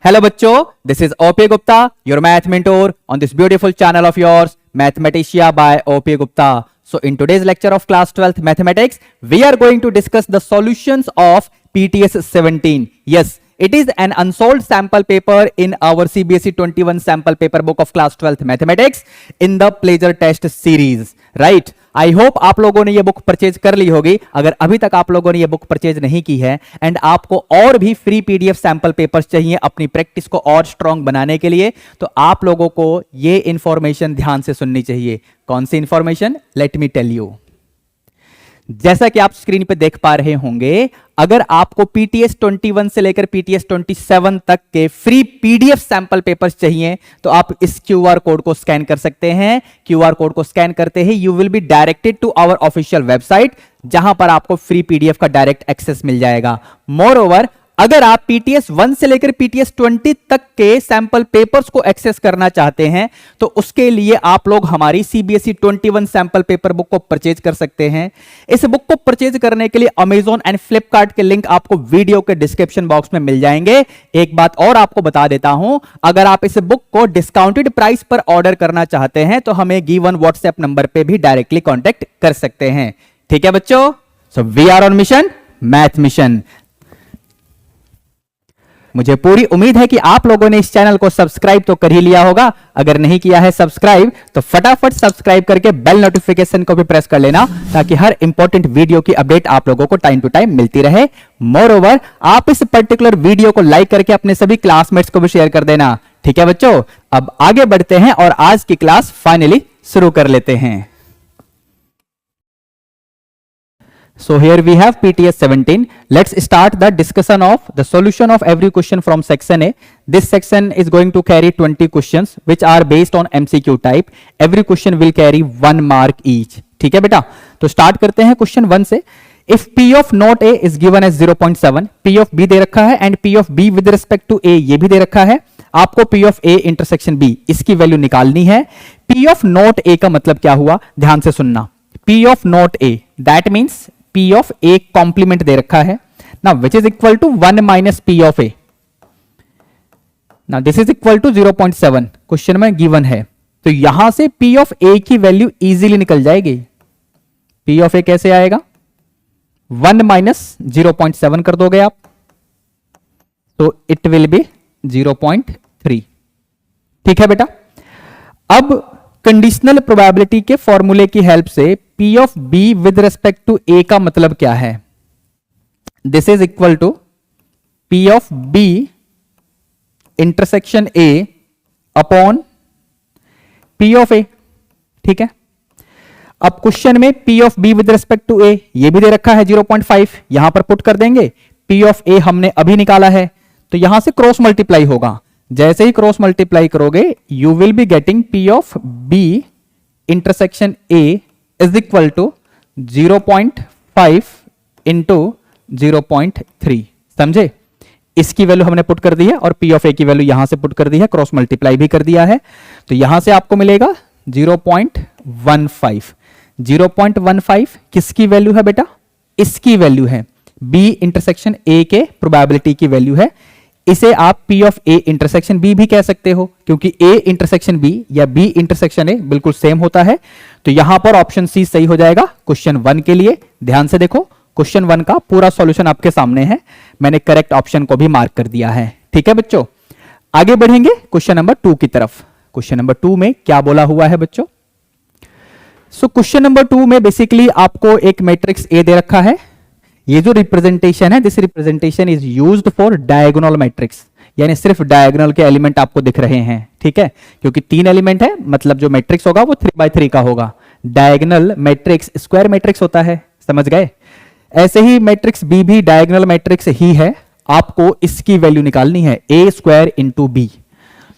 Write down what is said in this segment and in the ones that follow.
Hello bachcho, this is OP Gupta, your math mentor on this beautiful channel of yours, Mathematica by OP Gupta. So in today's lecture of class 12th mathematics, we are going to discuss the solutions of PTS 17. Yes, it is an unsolved sample paper in our CBSE 21 sample paper book of class 12th mathematics in the pleasure test series, right? I hope आप लोगों ने ये book purchase कर ली होगी। अगर अभी तक आप लोगों ने ये बुक परचेज नहीं की है एंड आपको और भी फ्री पीडीएफ सैंपल पेपर्स चाहिए अपनी प्रैक्टिस को और स्ट्रांग बनाने के लिए, तो आप लोगों को ये इंफॉर्मेशन ध्यान से सुननी चाहिए। कौन सी information? Let me tell you. जैसा कि आप स्क्रीन पे देख पा रहे होंगे, अगर आपको पीटीएस 21 से लेकर पीटीएस 27 तक के फ्री पीडीएफ सैंपल पेपर्स चाहिए तो आप इस क्यूआर कोड को स्कैन कर सकते हैं। क्यूआर कोड को स्कैन करते ही you will be directed to our official website, जहां पर आपको फ्री पीडीएफ का डायरेक्ट एक्सेस मिल जाएगा। मोर ओवर, अगर आप पीटीएस 1 से लेकर पीटीएस 20 तक के सैंपल पेपर्स को एक्सेस करना चाहते हैं तो उसके लिए आप लोग हमारी सीबीएसई 21 सैंपल पेपर बुक को परचेज कर सकते हैं। इस बुक को परचेज करने के लिए अमेजॉन एंड फ्लिपकार्ट के लिंक आपको वीडियो के डिस्क्रिप्शन बॉक्स में मिल जाएंगे। एक बात और आपको बता देता हूं, अगर आप इस बुक को डिस्काउंटेड प्राइस पर ऑर्डर करना चाहते हैं तो हमें गिवन व्हाट्सएप नंबर पे भी डायरेक्टली कॉन्टेक्ट कर सकते हैं। ठीक है बच्चों, so we are on mission, math mission. मुझे पूरी उम्मीद है कि आप लोगों ने इस चैनल को सब्सक्राइब तो कर ही लिया होगा। अगर नहीं किया है सब्सक्राइब तो फटाफट सब्सक्राइब करके बेल नोटिफिकेशन को भी प्रेस कर लेना, ताकि हर इंपॉर्टेंट वीडियो की अपडेट आप लोगों को टाइम टू टाइम मिलती रहे। मोर ओवर, आप इस पर्टिकुलर वीडियो को लाइक करके अपने सभी क्लासमेट्स को भी शेयर कर देना। ठीक है बच्चों, अब आगे बढ़ते हैं और आज की क्लास फाइनली शुरू कर लेते हैं। So here we have PTS 17. Let's start the discussion of the solution of every question from section A. This section is going to carry 20 questions which are based on MCQ type. Every question will carry 1 mark each. ठीक है बेटा, तो start करते हैं question 1 से। If P of not A is given as 0.7, P of B दे रखा है and P of B with respect to A ये भी दे रखा है। आपको P of A intersection B इसकी वैल्यू निकालनी है। P of not A का मतलब क्या हुआ, ध्यान से सुनना। P of not A that means P of A complement दे रखा है ना, which is equal to 1 minus P of A। ना this is equal to 0.7 question में गिवन है, तो यहां से P of A की वैल्यू इजीली निकल जाएगी। P of A कैसे आएगा? 1 माइनस 0.7 कर दोगे आप तो इट विल बी 0.3। ठीक है बेटा, अब कंडीशनल प्रोबेबिलिटी के फॉर्मूले की हेल्प से P of B with respect to A का मतलब क्या है? This is equal to P of B intersection A upon P of A। ठीक है, अब क्वेश्चन में P of B with respect to A ये भी दे रखा है 0.5, यहां पर पुट कर देंगे। P of A हमने अभी निकाला है तो यहां से क्रॉस मल्टीप्लाई होगा। जैसे ही क्रॉस मल्टीप्लाई करोगे you will be getting P of B intersection A is equal to 0.5 into 0.3। समझे? इसकी वैल्यू हमने पुट कर दी है और P of A की वैल्यू यहां से पुट कर दी है, क्रॉस मल्टीप्लाई भी कर दिया है, तो यहां से आपको मिलेगा 0.15। 0.15 किसकी वैल्यू है बेटा? इसकी वैल्यू है, B इंटरसेक्शन A के प्रोबेबिलिटी की वैल्यू है। इसे आप P of A intersection B भी कह सकते हो, क्योंकि A इंटरसेक्शन B या B इंटरसेक्शन A बिल्कुल सेम होता है। तो यहां पर ऑप्शन सी सही हो जाएगा क्वेश्चन 1 के लिए। ध्यान से देखो, क्वेश्चन 1 का पूरा सॉल्यूशन आपके सामने है, मैंने करेक्ट ऑप्शन को भी मार्क कर दिया है। ठीक है बच्चों, आगे बढ़ेंगे क्वेश्चन नंबर 2 की तरफ। क्वेश्चन नंबर 2 में क्या बोला हुआ है बच्चों? सो क्वेश्चन नंबर 2 में बेसिकली आपको एक मैट्रिक्स A दे रखा है। ये जो रिप्रेजेंटेशन है, this representation is used for diagonal matrix, यानी सिर्फ डायगोनल के एलिमेंट आपको दिख रहे हैं। ठीक है, क्योंकि 3 एलिमेंट है, मतलब जो मैट्रिक्स होगा वो 3x3 का होगा। डायगोनल मैट्रिक्स स्क्वायर मैट्रिक्स होता है, समझ गए? ऐसे ही मैट्रिक्स बी भी डायगोनल मैट्रिक्स ही है। आपको इसकी वैल्यू निकालनी है A स्क्वायर इंटू B।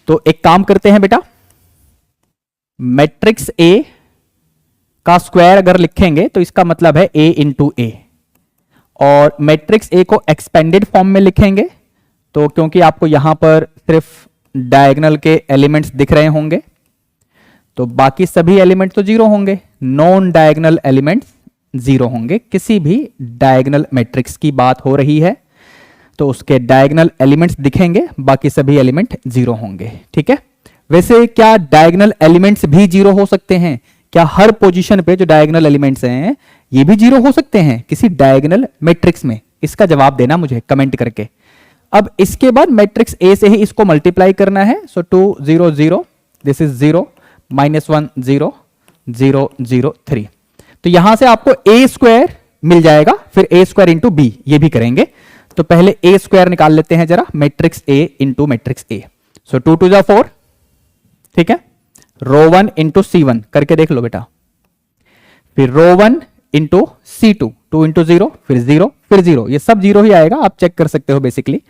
तो एक काम करते हैं बेटा, मैट्रिक्स A का स्क्वायर अगर लिखेंगे तो इसका मतलब है A इंटू A, और मैट्रिक्स A को एक्सपेंडेड फॉर्म में लिखेंगे तो क्योंकि आपको यहां पर सिर्फ डायगोनल के एलिमेंट्स दिख रहे होंगे तो बाकी सभी एलिमेंट तो जीरो होंगे, नॉन डायगोनल एलिमेंट्स जीरो होंगे। किसी भी डायगोनल मैट्रिक्स की बात हो रही है तो उसके डायगोनल एलिमेंट्स दिखेंगे, बाकी सभी एलिमेंट जीरो होंगे। ठीक है, वैसे क्या डायगोनल एलिमेंट्स भी जीरो हो सकते हैं? क्या हर पोजीशन पे जो डायगोनल एलिमेंट्स हैं ये भी जीरो हो सकते हैं किसी डायगोनल मैट्रिक्स में? इसका जवाब देना मुझे कमेंट करके। अब इसके बाद मैट्रिक्स ए से ही इसको मल्टीप्लाई करना है। सो 2 0 0, दिस इज 0 -1 0 0 0 3। तो यहां से आपको ए स्क्वायर मिल जाएगा, फिर ए स्क्वायर इंटू बी ये भी करेंगे। तो पहले ए स्क्वायर निकाल लेते हैं जरा, matrix A into matrix A. सो 2 2 4, ठीक है, रो 1 इंटू C1 करके देख लो बेटा, फिर रो 1 इंटू C2, 2 इंटू 0, फिर 0 फिर 0, ये सब 0 ही आएगा, आप चेक कर सकते हो बेसिकली।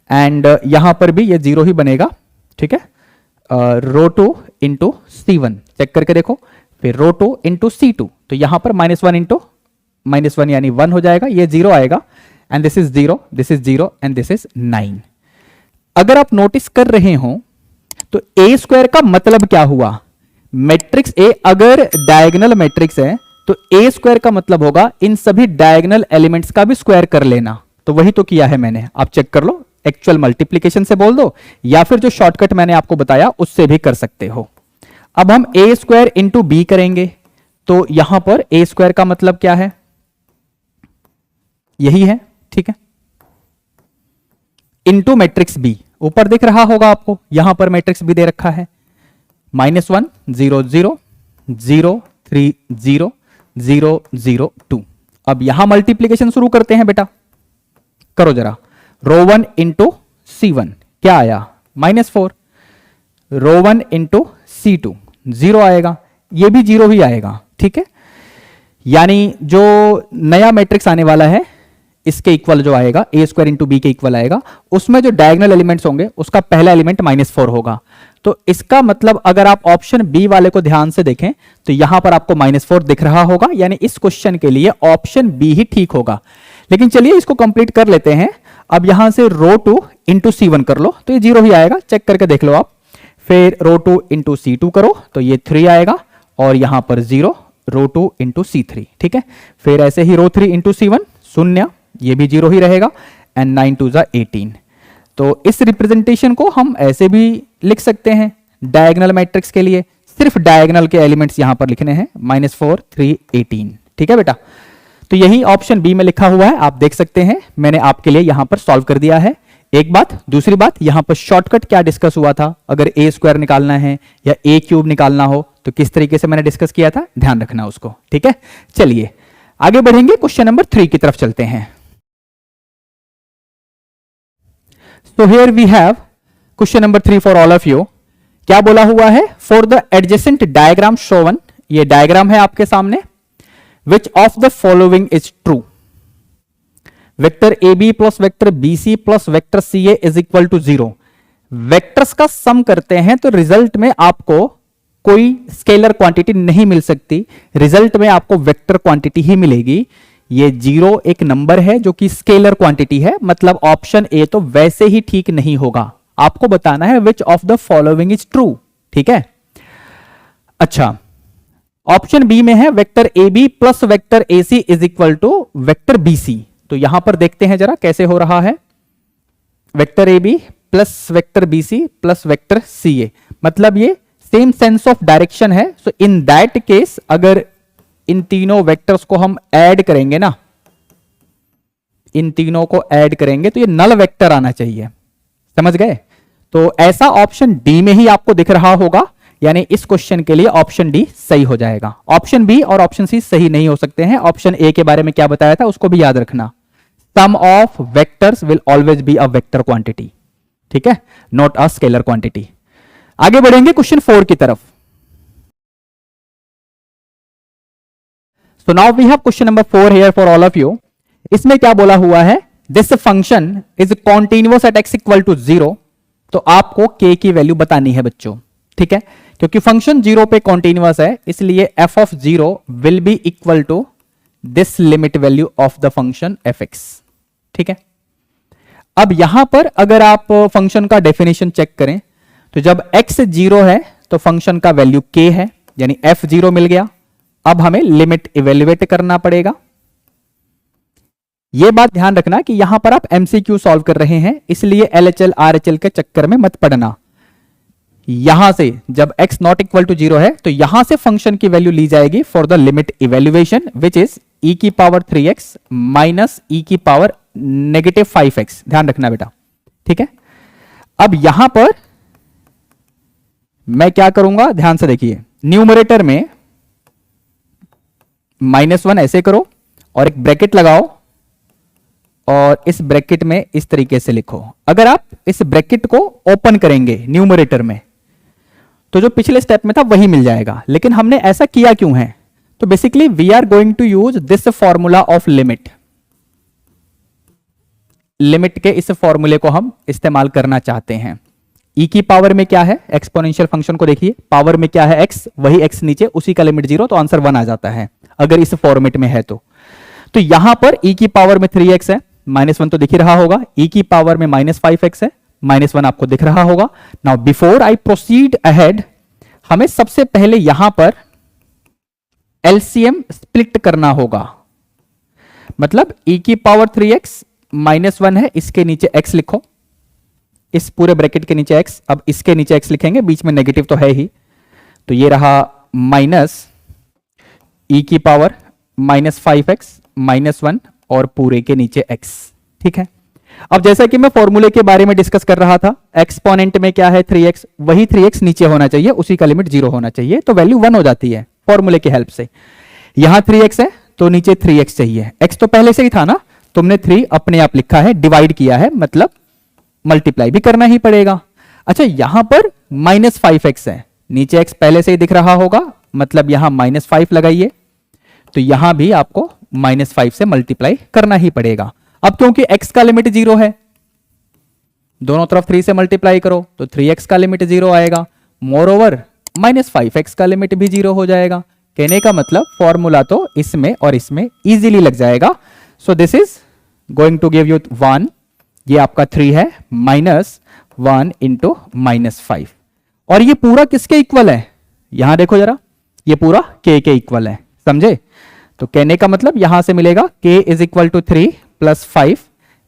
एंड यहां पर भी ये 0 ही बनेगा। ठीक है, रो 2 इंटू C1 चेक करके देखो, फिर रो 2 इंटू C2, तो यहां पर -1 इंटू -1 यानी 1 हो जाएगा, ये 0 आएगा। And this is 0, this is 0 and this is 9। अगर आप नोटिस कर रहे हो तो ए स्क्वायर का मतलब क्या हुआ? मैट्रिक्स ए अगर डायगोनल मैट्रिक्स है तो ए स्क्वायर का मतलब होगा इन सभी डायगोनल एलिमेंट्स का भी स्क्वायर कर लेना। तो वही तो किया है मैंने, आप चेक कर लो, एक्चुअल मल्टीप्लीकेशन से बोल दो या फिर जो शॉर्टकट मैंने आपको बताया उससे भी कर सकते हो। अब हम ए स्क्वायर इंटू बी करेंगे, तो यहां पर ए स्क्वायर का मतलब क्या है? यही है, ठीक है, इंटू मैट्रिक्स बी, ऊपर दिख रहा होगा आपको, यहां पर मैट्रिक्स बी दे रखा है, -1 0 0 0 3 0 0 0 2। अब यहां मल्टीप्लीकेशन शुरू करते हैं बेटा, करो जरा। रो 1 इंटू C1 क्या आया? -4। रो 1 इंटू C2 0 आएगा, ये भी 0 ही आएगा। ठीक है, यानी जो नया मैट्रिक्स आने वाला है इसके इक्वल जो आएगा, ए स्क्वायर इंटू बी के इक्वल आएगा, उसमें जो डायगोनल एलिमेंट्स होंगे उसका पहला एलिमेंट -4 होगा। तो इसका मतलब अगर आप ऑप्शन बी वाले को ध्यान से देखें तो यहां पर आपको -4 दिख रहा होगा, यानी इस क्वेश्चन के लिए ऑप्शन बी ही ठीक होगा। लेकिन चलिए इसको कंप्लीट कर लेते हैं। अब यहां से रो 2 इंटू C1 कर लो तो ये 0 ही आएगा, चेक करके देख लो आप। फिर रो 2 इंटू C2 करो तो ये 3 आएगा, और यहां पर 0, रो 2 इंटू C3। ठीक है, फिर ऐसे ही रो 3 इंटू C1 0, ये भी 0 ही रहेगा, एंड 9 2 18। तो इस रिप्रेजेंटेशन को हम ऐसे भी लिख सकते हैं डायगोनल मैट्रिक्स के लिए, सिर्फ डायगोनल के एलिमेंट्स यहां पर लिखने हैं, -4 3 18। ठीक है बेटा, तो यही ऑप्शन बी में लिखा हुआ है, आप देख सकते हैं, मैंने आपके लिए यहां पर सॉल्व कर दिया है। एक बात, दूसरी बात, यहां पर शॉर्टकट क्या डिस्कस हुआ था, अगर ए स्क्वायर निकालना है या ए क्यूब निकालना हो तो किस तरीके से मैंने डिस्कस किया था, ध्यान रखना उसको। ठीक है, चलिए आगे बढ़ेंगे, क्वेश्चन नंबर 3 की तरफ चलते हैं। So here we have question number 3 for all of you। क्या बोला हुआ है? For the adjacent diagram shown, ये डायग्राम है आपके सामने, which of the following is true? Vector AB plus vector BC plus vector CA is equal to 0। Vectors का sum करते हैं तो रिजल्ट में आपको कोई स्केलर क्वांटिटी नहीं मिल सकती, रिजल्ट में आपको वेक्टर क्वांटिटी ही मिलेगी। ये 0 एक नंबर है जो कि स्केलर क्वांटिटी है, मतलब ऑप्शन ए तो वैसे ही ठीक नहीं होगा। आपको बताना है which of the following is true. ठीक है, अच्छा, ऑप्शन बी में है vector A B plus vector A C is equal to vector B C. तो यहां पर देखते हैं जरा कैसे हो रहा है, vector A B plus vector B C plus vector C A, मतलब ये सेम सेंस ऑफ डायरेक्शन है। सो इन दैट केस अगर इन तीनों वेक्टर्स को हम ऐड करेंगे ना, इन तीनों को ऐड करेंगे तो ये नल वेक्टर आना चाहिए, समझ गए? तो ऐसा ऑप्शन डी में ही आपको दिख रहा होगा, यानी इस क्वेश्चन के लिए ऑप्शन डी सही हो जाएगा। ऑप्शन बी और ऑप्शन सी सही नहीं हो सकते हैं। ऑप्शन ए के बारे में क्या बताया था उसको भी याद रखना, sum of vectors will always be a vector quantity. ठीक है, नॉट अ स्केलर क्वांटिटी। आगे बढ़ेंगे क्वेश्चन 4 की तरफ। So now we have question number 4 here for all of you। इसमें क्या बोला हुआ है, this function is continuous at x equal to 0। तो आपको k की वैल्यू बतानी है बच्चों। ठीक है, क्योंकि फंक्शन 0 पे कॉन्टिन्यूअस है इसलिए f of 0 will be equal to this limit value of the function fx। ठीक है, अब यहां पर अगर आप फंक्शन का डेफिनेशन चेक करें तो जब x 0 है तो फंक्शन का वैल्यू k है, यानी f 0 मिल गया। अब हमें लिमिट इवेल्युएट करना पड़ेगा, ये बात ध्यान रखना कि यहां पर आप एमसीक्यू सॉल्व कर रहे हैं, इसलिए एलएचएल आरएचएल के चक्कर में मत पड़ना। यहां से जब x नॉट इक्वल टू 0 है तो यहां से फंक्शन की वैल्यू ली जाएगी for the limit evaluation which is e की पावर 3x माइनस e की पावर नेगेटिव 5x। ध्यान रखना बेटा, ठीक है। अब यहां पर मैं क्या करूंगा, ध्यान से देखिए, न्यूमरेटर में -1 ऐसे करो और एक ब्रैकेट लगाओ और इस ब्रैकेट में इस तरीके से लिखो। अगर आप इस ब्रैकेट को ओपन करेंगे न्यूमरेटर में तो जो पिछले स्टेप में था वही मिल जाएगा, लेकिन हमने ऐसा किया क्यों है? तो basically we are going to use this formula of limit. Limit के इस फॉर्मूले को हम इस्तेमाल करना चाहते हैं। e की पावर में क्या है, एक्सपोनेंशियल फंक्शन को देखिए, पावर में क्या है x, वही x नीचे, उसी का लिमिट 0, तो आंसर 1 आ जाता है अगर इस फॉर्मेट में है तो यहां पर e की पावर में 3x है, -1 तो दिख ही रहा होगा, e की पावर में -5x है, -1 आपको दिख रहा होगा। Now before I proceed ahead, हमें सबसे पहले यहां पर एलसीएम स्प्लिट करना होगा। मतलब e की पावर 3x -1 है, इसके नीचे x लिखो, इस पूरे ब्रैकेट के नीचे x, अब इसके नीचे x लिखेंगे, बीच में नेगेटिव तो है ही, तो ये रहा माइनस e की पावर -5x -1 और पूरे के नीचे x, ठीक है। अब जैसा कि मैं फॉर्मूले के बारे में डिस्कस कर रहा था, एक्सपोनेंट में क्या है 3x, वही 3x नीचे होना चाहिए, उसी का लिमिट 0 होना चाहिए, तो वैल्यू 1 हो जाती है फॉर्मूले की हेल्प से। यहां 3x है तो नीचे 3x चाहिए, x तो पहले से ही था ना, तुमने 3 अपने आप लिखा है, डिवाइड किया है, मतलब मल्टीप्लाई भी करना ही पड़ेगा। अच्छा, यहां पर -5x है, नीचे x पहले से ही दिख रहा होगा, मतलब यहां -5 लगाइए, तो यहां भी आपको -5 से मल्टीप्लाई करना ही पड़ेगा। अब क्योंकि x का लिमिट 0 है, दोनों तरफ 3 से मल्टीप्लाई करो तो 3x का लिमिट 0 आएगा, मोर ओवर -5x का लिमिट भी 0 हो जाएगा। कहने का मतलब फॉर्मूला तो इसमें और इसमें इजीली लग जाएगा। So this is going to give you 1, ये आपका 3 है, -1 इंटू -5, और ये पूरा किसके इक्वल है, यहां देखो जरा, ये पूरा k के इक्वल है, समझे। तो कहने का मतलब यहां से मिलेगा k is equal to 3 + 5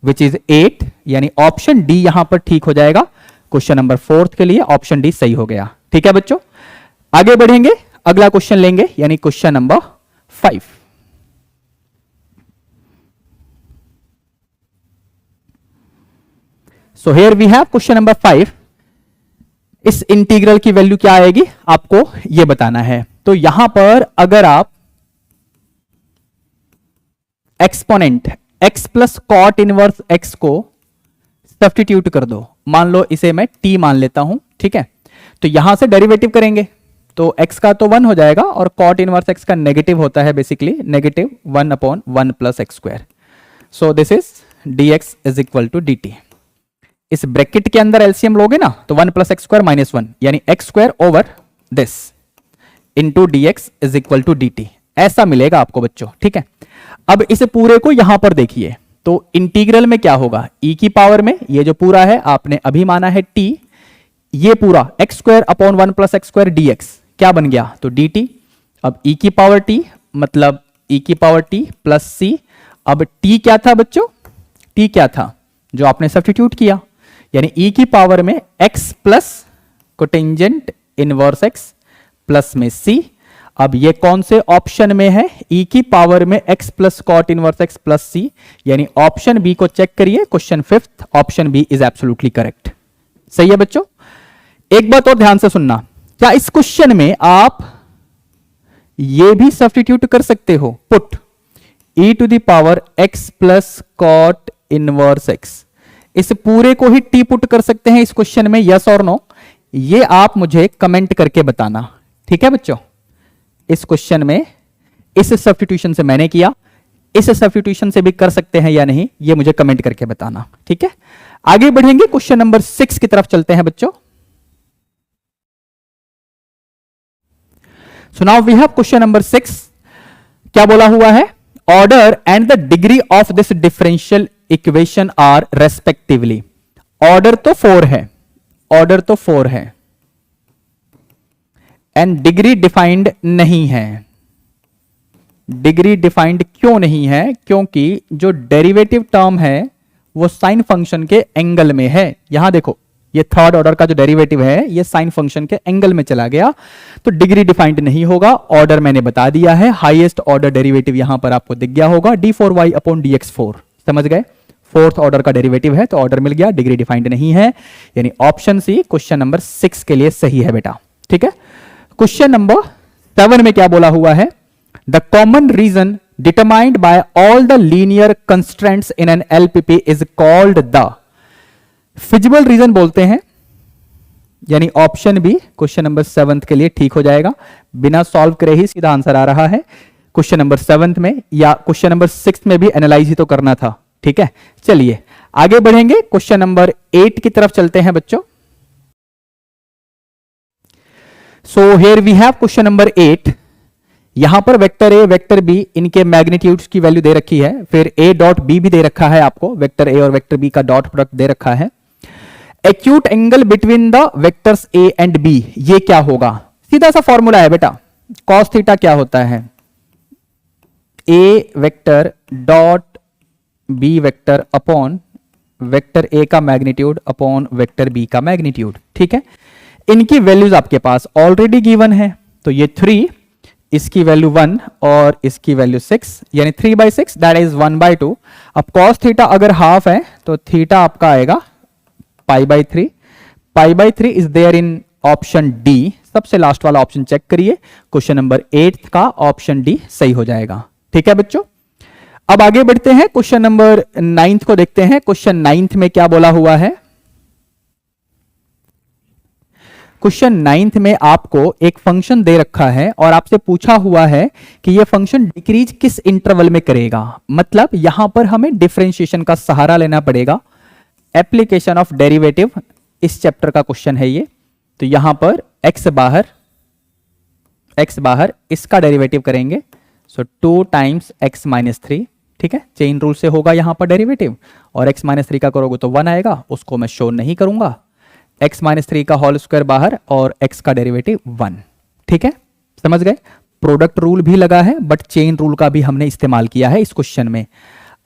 which is 8, यानी ऑप्शन डी यहां पर ठीक हो जाएगा। क्वेश्चन नंबर 4 के लिए ऑप्शन डी सही हो गया। ठीक है बच्चों, आगे बढ़ेंगे, अगला क्वेश्चन लेंगे, यानी question number 5। So here we have question number 5। इस इंटीग्रल की वैल्यू क्या आएगी आपको यह बताना है। तो यहां पर अगर आप exponent x plus cot inverse x को सब्स्टिट्यूट कर दो, मान लो इसे मैं t मान लेता हूं, ठीक है। तो यहां से डेरिवेटिव करेंगे तो x का तो 1 हो जाएगा, और कॉट इनवर्स x का नेगेटिव होता है, basically negative 1/1 + x²। So this is dx is equal to dt। इस ब्रैकेट के अंदर एलसीएम लोगे ना तो 1 + x² - 1, यानी x² over this into dx is equal to dt, ऐसा मिलेगा आपको बच्चों, ठीक है। अब इसे पूरे को यहां पर देखिए, तो इंटीग्रल में क्या होगा, e की पावर में ये जो पूरा है आपने अभी माना है t, ये पूरा x²/1 + x² dx क्या बन गया, तो dt। अब e की पावर t मतलब e की पावर t प्लस c। अब t क्या था बच्चों, t क्या था जो आपने सब्स्टिट्यूट किया, यानी e की पावर में x plus cotangent inverse x plus में c। अब ये कौन से ऑप्शन में है, e की पावर में x plus cot inverse x plus c, यानी ऑप्शन बी को चेक करिए, question 5, option B is absolutely correct. सही है बच्चों। एक बात और ध्यान से सुनना, क्या इस क्वेश्चन में आप ये भी सब्स्टिट्यूट कर सकते हो, put e to the power x plus cot inverse x, इस पूरे को ही t पुट कर सकते हैं इस क्वेश्चन में, यस और नो, ये आप मुझे कमेंट करके बताना। ठीक है बच्चों, इस क्वेश्चन में इस सब्स्टिट्यूशन से मैंने किया, इस सब्स्टिट्यूशन से भी कर सकते हैं या नहीं, ये मुझे कमेंट करके बताना। ठीक है, आगे बढ़ेंगे, क्वेश्चन नंबर 6 की तरफ चलते हैं बच्चों। So now we have question number 6। क्या बोला हुआ है, order and the degree of this differential equation are respectively. Order तो 4 है, ऑर्डर तो 4 है, एंड डिग्री डिफाइंड नहीं है। डिग्री डिफाइंड क्यों नहीं है? क्योंकि जो डेरिवेटिव टर्म है वो साइन फंक्शन के एंगल में है। यहां देखो, ये थर्ड ऑर्डर का जो डेरिवेटिव है ये साइन फंक्शन के एंगल में चला गया, तो डिग्री डिफाइंड नहीं होगा। ऑर्डर मैंने बता दिया है, हाईएस्ट ऑर्डर डेरिवेटिव यहां पर आपको दिख गया होगा, d4y अपॉन dx4। समझ गए? फोर्थ ऑर्डर का डेरिवेटिव है तो ऑर्डर मिल गया, डिग्री डिफाइंड नहीं है, यानी ऑप्शन सी क्वेश्चन नंबर 6 के लिए सही है बेटा। ठीक है, क्वेश्चन नंबर 7 में क्या बोला हुआ है? The common region determined by all the linear constraints in an LPP is called the feasible region बोलते हैं, यानी ऑप्शन बी क्वेश्चन नंबर 7 के लिए ठीक हो जाएगा। बिना सॉल्व करे ही सीधा आंसर आ रहा है क्वेश्चन नंबर 7 में, या क्वेश्चन नंबर 6 में भी एनालाइज ही तो करना था। ठीक है, चलिए आगे बढ़ेंगे, क्वेश्चन नंबर 8 की तरफ चलते हैं बच्चों। So here we have question number 8। यहां पर वेक्टर ए वेक्टर बी इनके मैग्नीट्यूड्स की वैल्यू दे रखी है, फिर ए डॉट बी भी दे रखा है आपको, वेक्टर ए और वेक्टर बी का डॉट प्रोडक्ट दे रखा है। Acute angle between the vectors A and B, ये क्या होगा? सीधा सा फॉर्मूला है बेटा, कॉस थीटा क्या होता है? A vector dot B vector upon vector A का मैग्नीट्यूड अपॉन वेक्टर बी का मैग्नीट्यूड। ठीक है, इनकी वैल्यूज आपके पास ऑलरेडी गिवन है, तो ये 3, इसकी वैल्यू 1 और इसकी वैल्यू 6, यानी 3/6 दैट इज 1/2। अब कॉस थीटा अगर हाफ है तो थीटा आपका आएगा π/3। π/3 is there in option D. सबसे लास्ट वाला ऑप्शन चेक करिए, क्वेश्चन नंबर 8 का ऑप्शन डी सही हो जाएगा। ठीक है बच्चों, अब आगे बढ़ते हैं, क्वेश्चन नंबर 9 को देखते हैं। क्वेश्चन 9 में क्या बोला हुआ है? क्वेश्चन 9 में आपको एक फंक्शन दे रखा है और आपसे पूछा हुआ है कि यह फंक्शन डिक्रीज किस इंटरवल में करेगा। मतलब यहां पर हमें डिफरेंशिएशन का सहारा लेना पड़ेगा। एप्लीकेशन ऑफ डेरिवेटिव इस चैप्टर का क्वेश्चन है ये। तो यहां पर x बाहर इसका डेरिवेटिव करेंगे, सो 2 टाइम्स x माइनस 3। ठीक है, चेन रूल से होगा यहां पर डेरिवेटिव, और x माइनस 3 का करोगे तो 1 आएगा, उसको मैं शो नहीं करूंगा। x माइनस 3 का होल स्क्वायर बाहर और x का डेरिवेटिव 1। ठीक है, समझ गए? प्रोडक्ट रूल भी लगा है, बट चेन रूल का भी हमने इस्तेमाल किया है इस क्वेश्चन में।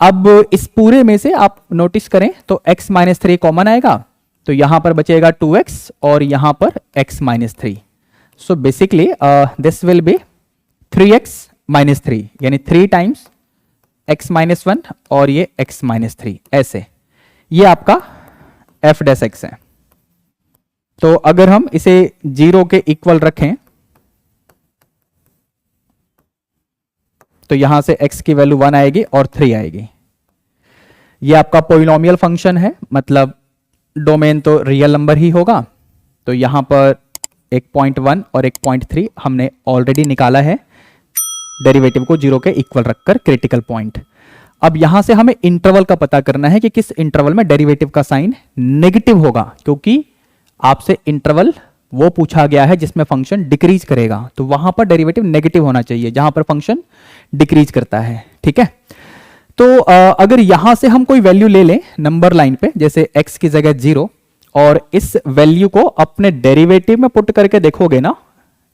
अब इस पूरे में से आप नोटिस करें तो x माइनस 3 कॉमन आएगा, तो यहां पर बचेगा 2x और यहां पर x minus 3। So basically this will B 3x minus 3, यानी 3 टाइम्स x माइनस 1 और ये x माइनस 3, ऐसे। ये आपका f डैश x है। तो अगर हम इसे 0 के इक्वल रखें तो यहां से x की वैल्यू 1 आएगी और 3 आएगी। ये आपका पॉलिनोमियल फंक्शन है, मतलब डोमेन तो रियल नंबर ही होगा। तो यहां पर एक 0.1 और एक 0.3 हमने ऑलरेडी निकाला है, डेरिवेटिव को 0 के इक्वल रखकर क्रिटिकल पॉइंट। अब यहां से हमें इंटरवल का पता करना है कि किस इंटरवल में डेरिवेटिव का साइन नेगेटिव होगा, क्योंकि आपसे इंटरवल वो पूछा गया है जिसमें फंक्शन डिक्रीज करेगा, तो वहां पर डेरिवेटिव नेगेटिव होना चाहिए जहां पर फंक्शन डिक्रीज करता है। ठीक है, तो अगर यहां से हम कोई वैल्यू ले लें नंबर लाइन पे, जैसे x की जगह 0, और इस वैल्यू को अपने डेरिवेटिव में पुट करके देखोगे ना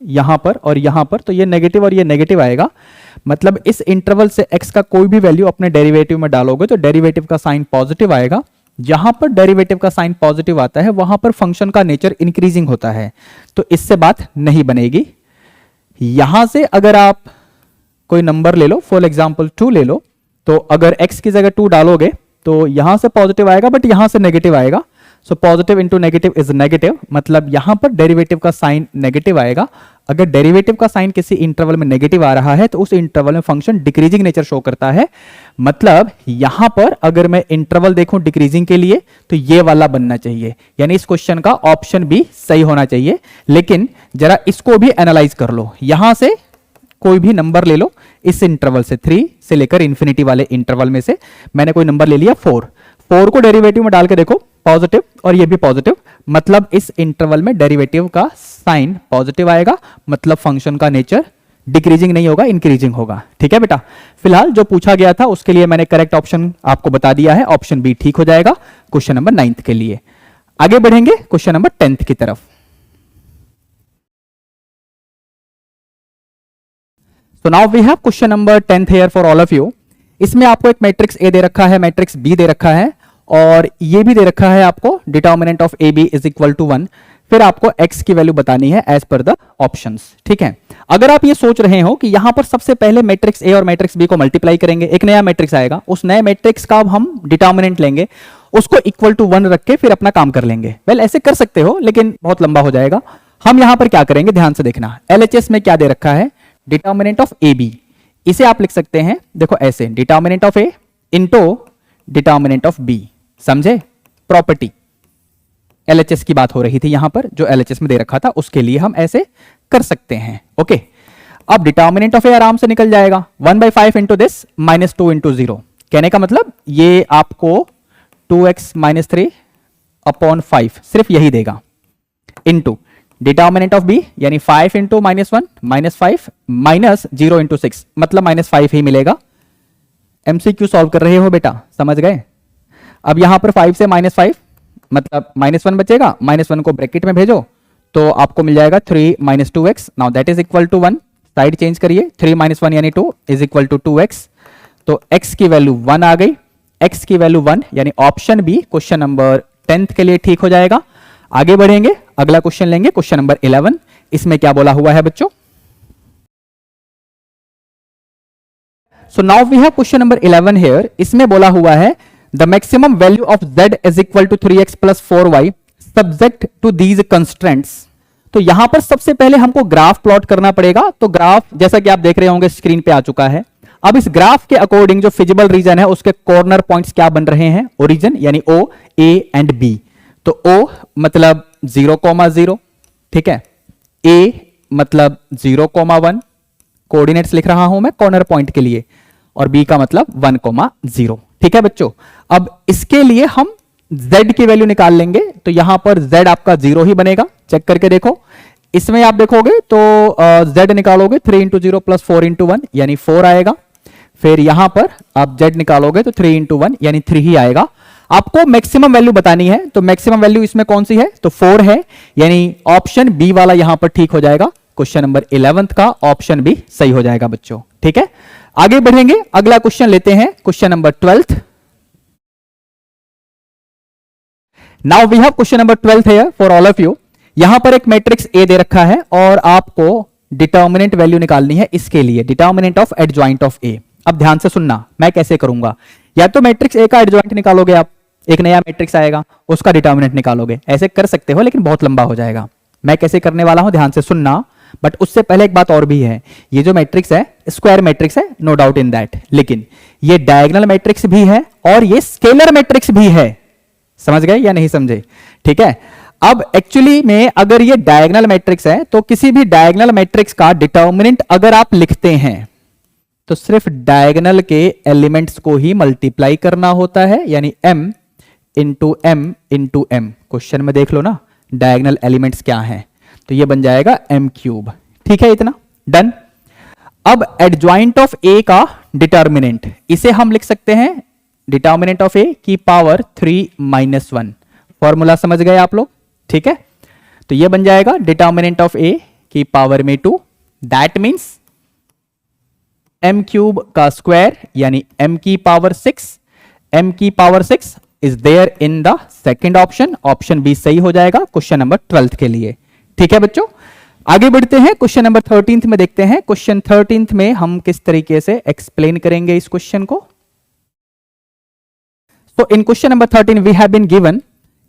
यहां पर और यहां पर, तो ये नेगेटिव और ये नेगेटिव आएगा। मतलब इस इंटरवल से x का कोई भी वैल्यू अपने डेरिवेटिव में डालोगे तो डेरिवेटिव का साइन पॉजिटिव आएगा। जहां पर डेरिवेटिव का साइन पॉजिटिव आता है वहां पर फंक्शन का नेचर इंक्रीजिंग होता है, तो इससे बात नहीं बनेगी। यहां से अगर आप कोई नंबर ले लो, फॉर एग्जांपल 2 ले लो, तो अगर x की जगह 2 डालोगे तो यहां से पॉजिटिव आएगा बट यहां से नेगेटिव आएगा। So positive into negative is negative, मतलब यहां पर डेरिवेटिव का साइन नेगेटिव आएगा। अगर डेरिवेटिव का साइन किसी इंटरवल में नेगेटिव आ रहा है तो उस इंटरवल में फंक्शन डिक्रीजिंग नेचर शो करता है। मतलब यहां पर अगर मैं इंटरवल देखूं डिक्रीजिंग के लिए तो ये वाला बनना चाहिए, यानी इस क्वेश्चन का ऑप्शन बी सही होना चाहिए। लेकिन जरा इसको भी एनालाइज कर लो, यहां से कोई भी नंबर ले लो, इस इंटरवल से 3 से लेकर इंफिनिटी वाले इंटरवल में से मैंने कोई नंबर ले लिया 4 को डेरिवेटिव में डाल के देखो, पॉजिटिव और ये भी पॉजिटिव, मतलब इस इंटरवल में डेरिवेटिव का साइन पॉजिटिव आएगा, मतलब फंक्शन का नेचर डिक्रीजिंग नहीं होगा, इंक्रीजिंग होगा। ठीक है बेटा, फिलहाल जो पूछा गया था उसके लिए मैंने करेक्ट ऑप्शन आपको बता दिया है, ऑप्शन बी ठीक हो जाएगा क्वेश्चन नंबर 9 के लिए। आगे बढ़ेंगे क्वेश्चन नंबर 10 की तरफ। So now we have question number 10th here for all of you. इसमें आपको एक मैट्रिक्स ए दे रखा है, मैट्रिक्स बी दे रखा है और ये भी दे रखा है आपको determinant of A B is equal to 1। फिर आपको x की वैल्यू बतानी है एज पर द ऑप्शंस। ठीक है, अगर आप ये सोच रहे हो कि यहां पर सबसे पहले मैट्रिक्स ए और मैट्रिक्स बी को मल्टीप्लाई करेंगे, एक नया मैट्रिक्स आएगा, उस नए मैट्रिक्स का अब हम डिटर्मिनेंट लेंगे, उसको इक्वल टू 1 रख के फिर अपना काम कर लेंगे। वेल ऐसे कर सकते हो लेकिन बहुत लंबा हो जाएगा। हम यहां पर क्या करेंगे, ध्यान से देखना। एलएचएस में क्या दे रखा है, डिटर्मिनेंट ऑफ ए बी। इसे आप लिख सकते हैं देखो ऐसे, determinant of A into determinant of B. समझे, प्रॉपर्टी एलएचएस की बात हो रही थी यहां पर, जो एलएचएस में दे रखा था उसके लिए हम ऐसे कर सकते हैं। ओके, अब डिटर्मिनेंट ऑफ ए आराम से निकल जाएगा, 1/5 इंटू दिस माइनस 2 इंटू 0। कहने का मतलब ये आपको 2x माइनस 3 अपॉन 5 सिर्फ यही देगा, इंटू डिटर्मिनेंट ऑफ बी यानी 5 into minus 1 minus 5 minus 0 into 6 मतलब माइनस 5 ही मिलेगा। एमसीक्यू सॉल्व कर रहे हो बेटा, समझ गए। अब यहां पर 5 से माइनस 5 मतलब माइनस 1 बचेगा, माइनस 1 को ब्रैकेट में भेजो तो आपको मिल जाएगा 3 minus 2x। Now that is equal to 1, side change करिए, 3 माइनस 1 यानी 2 इज इक्वल टू 2x। तो x की वैल्यू 1 आ गई, x की वैल्यू 1 यानी option B question number 10th के लिए ठीक हो जाएगा। आगे बढ़ेंगे, अगला क्वेश्चन लेंगे, क्वेश्चन नंबर 11। इसमें क्या बोला हुआ है बच्चों, so now we have question number 11 here. इसमें बोला हुआ है the maximum value of z is equal to 3x plus 4y subject to these constraints. तो यहां पर सबसे पहले हमको ग्राफ प्लॉट करना पड़ेगा। तो ग्राफ जैसा कि आप देख रहे होंगे स्क्रीन पे आ चुका है। अब इस ग्राफ के अकॉर्डिंग जो फिजिबल रीजन है उसके कॉर्नर पॉइंट्स क्या बन रहे हैं, ओरिजिन यानी O, A एंड B। तो O मतलब 0,0, ठीक है, A मतलब 0,1, कोऑर्डिनेट्स लिख रहा हूं मैं कॉर्नर पॉइंट के लिए, और B का मतलब 1,0। ठीक है बच्चों, अब इसके लिए हम Z की वैल्यू निकाल लेंगे। तो यहां पर Z आपका 0 ही बनेगा, चेक करके देखो। इसमें आप देखोगे तो Z निकालोगे 3 इंटू 0 प्लस 4 इंटू 1 यानी 4 आएगा। फिर यहां पर आप Z निकालोगे तो 3 इंटू 1 यानी 3 ही आएगा। आपको मैक्सिमम वैल्यू बतानी है, तो मैक्सिमम वैल्यू इसमें कौन सी है, तो 4 है, यानी ऑप्शन बी वाला यहां पर ठीक हो जाएगा। क्वेश्चन नंबर 11th का ऑप्शन बी सही हो जाएगा बच्चों। ठीक है, आगे बढ़ेंगे, अगला क्वेश्चन लेते हैं, question number 12th। Now we have question number 12th here for all of you. यहां पर एक मैट्रिक्स ए दे रखा है और आपको डिटर्मिनेंट वैल्यू निकालनी है इसके लिए, डिटर्मिनेंट ऑफ एडजॉइंट ऑफ ए। अब ध्यान से सुनना, मैं कैसे करूंगा, या तो मैट्रिक्स ए का एडजॉइंट निकालोगे आप, एक नया मैट्रिक्स आएगा उसका डिटर्मिनेंट निकालोगे, ऐसे कर सकते हो लेकिन बहुत लंबा हो जाएगा। मैं कैसे करने वाला हूं ध्यान से सुनना। बट उससे पहले एक बात और भी है, ये जो मैट्रिक्स है स्क्वायर मैट्रिक्स है, नो डाउट इन दैट, लेकिन ये डायगोनल मैट्रिक्स भी है और ये स्केलर मैट्रिक्स भी है। समझ गए या नहीं समझे, ठीक है। अब एक्चुअली में अगर ये डायगोनल मैट्रिक्स है तो किसी भी डायगोनल मैट्रिक्स का डिटर्मिनेंट अगर आप लिखते हैं तो सिर्फ डायगोनल के एलिमेंट्स को ही मल्टीप्लाई करना होता है, यानी m into m into m। Question में देख लो ना डायगोनल एलिमेंट्स क्या हैं, तो ये बन जाएगा m³। ठीक है, इतना डन। अब एडजॉइंट ऑफ a का डिटर्मिनेंट, इसे हम लिख सकते हैं डिटर्मिनेंट ऑफ a की पावर 3-1। फॉर्मूला समझ गए आप लोग, ठीक है। तो ये बन जाएगा डिटर्मिनेंट ऑफ a की पावर में 2, दैट मीन्स m³ का स्क्वायर यानी m की पावर 6। m की power 6 is there in the second option, option B सही हो जाएगा क्वेश्चन नंबर 12th के लिए। ठीक है बच्चों, आगे बढ़ते हैं, क्वेश्चन नंबर 13th में देखते हैं। क्वेश्चन 13th में हम किस तरीके से एक्सप्लेन करेंगे इस क्वेश्चन को। So in question number 13 we have been given